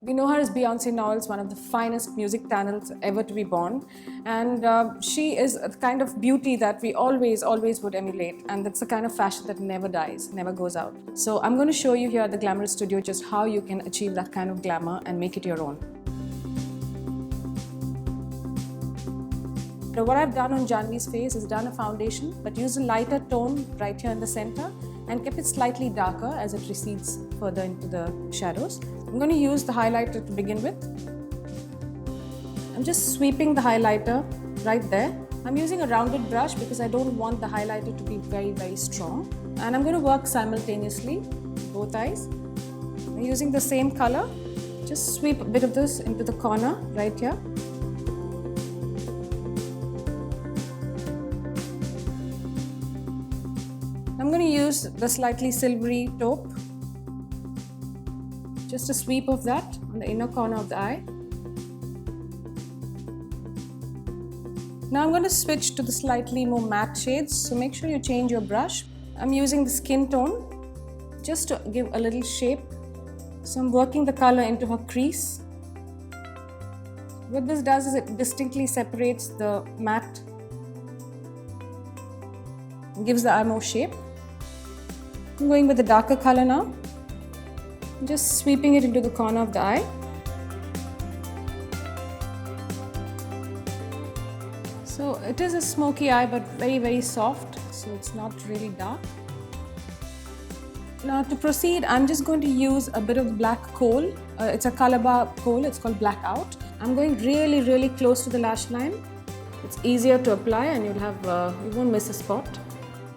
We know her as Beyonce Knowles, one of the finest music talents ever to be born. And she is a kind of beauty that we always would emulate. And that's the kind of fashion that never dies, never goes out. So I'm going to show you here at the Glamrs studio just how you can achieve that kind of glamour and make it your own. So what I've done on Janvi's face is done a foundation, but use a lighter tone right here in the center and kept it slightly darker as it recedes further into the shadows. I'm going to use the highlighter to begin with. I'm just sweeping the highlighter right there. I'm using a rounded brush because I don't want the highlighter to be very strong. And I'm going to work simultaneously both eyes. I'm using the same color. Just sweep a bit of this into the corner right here. I'm going to use the slightly silvery taupe. Just a sweep of that on the inner corner of the eye. Now I'm going to switch to the slightly more matte shades, so make sure you change your brush. I'm using the skin tone just to give a little shape. So I'm working the color into her crease. What this does is it distinctly separates the matte and gives the eye more shape. I'm going with the darker color now. Just sweeping it into the corner of the eye. So it is a smoky eye but very soft, so it's not really dark. Now to proceed, I'm just going to use a bit of black kohl. It's a Colorbar kohl, it's called Blackout. I'm going really close to the lash line. It's easier to apply and you won't miss a spot.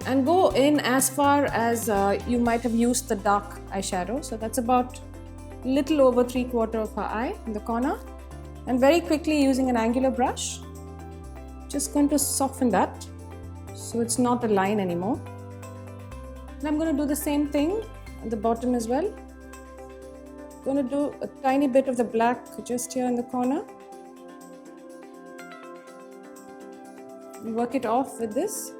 And go in as far as you might have used the dark eyeshadow. So that's about a little over 3/4 of her eye in the corner. And very quickly using an angular brush, just going to soften that so it's not a line anymore. And I'm going to do the same thing at the bottom as well. I'm going to do a tiny bit of the black just here in the corner. And work it off with this.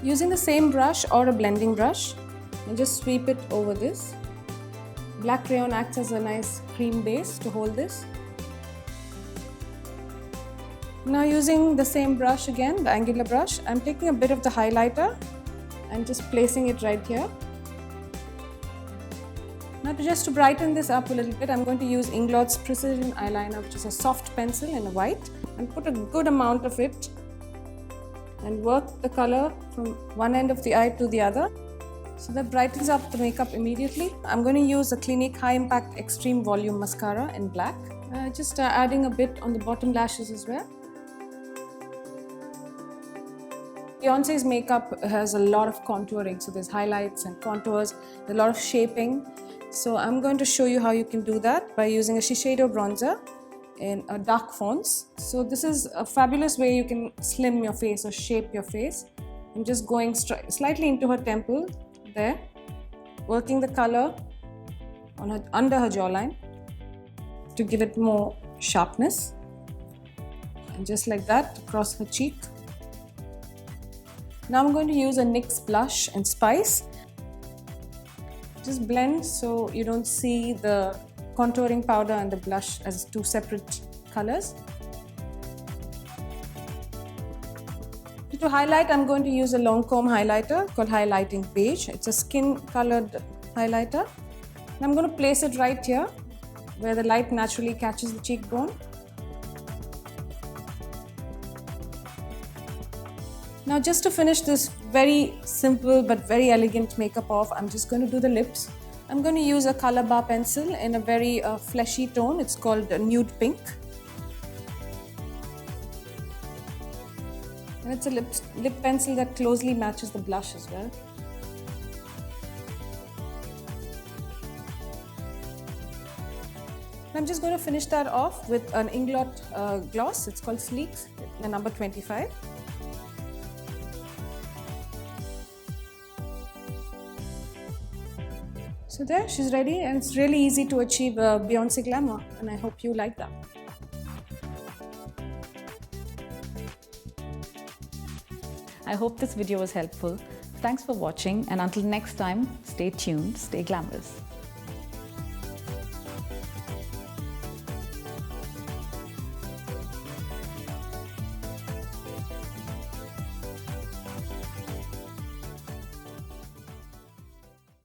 Using the same brush or a blending brush, and just sweep it over this. Black crayon acts as a nice cream base to hold this. Now using the same brush again, the angular brush, I'm taking a bit of the highlighter and just placing it right here. Now just to brighten this up a little bit, I'm going to use Inglot's Precision Eyeliner, which is a soft pencil in a white, and put a good amount of it and work the color from one end of the eye to the other. So that brightens up the makeup immediately. I'm going to use a Clinique High Impact Extreme Volume Mascara in black. Just adding a bit on the bottom lashes as well. Beyonce's makeup has a lot of contouring, so there's highlights and contours, a lot of shaping. So I'm going to show you how you can do that by using a Shisedo bronzer in a dark Fonce. So this is a fabulous way you can slim your face or shape your face. I'm just going slightly into her temple there, working the color on under her jawline to give it more sharpness, and just like that across her cheek. Now I'm going to use a NYX blush and Spice. Just blend so you don't see the contouring powder and the blush as two separate colors. To highlight, I'm going to use a Lancome highlighter called Highlighting Beige. It's a skin colored highlighter. And I'm going to place it right here where the light naturally catches the cheekbone. Now just to finish this very simple but very elegant makeup off, I'm just going to do the lips. I'm going to use a Colorbar pencil in a very fleshy tone. It's called Nude Pink. And it's a lip pencil that closely matches the blush as well. I'm just going to finish that off with an Inglot gloss. It's called Sleek, the number 25. So there, she's ready, and it's really easy to achieve Beyonce glamour, and I hope you like that. I hope this video was helpful. Thanks for watching, and until next time, stay tuned, stay glamorous.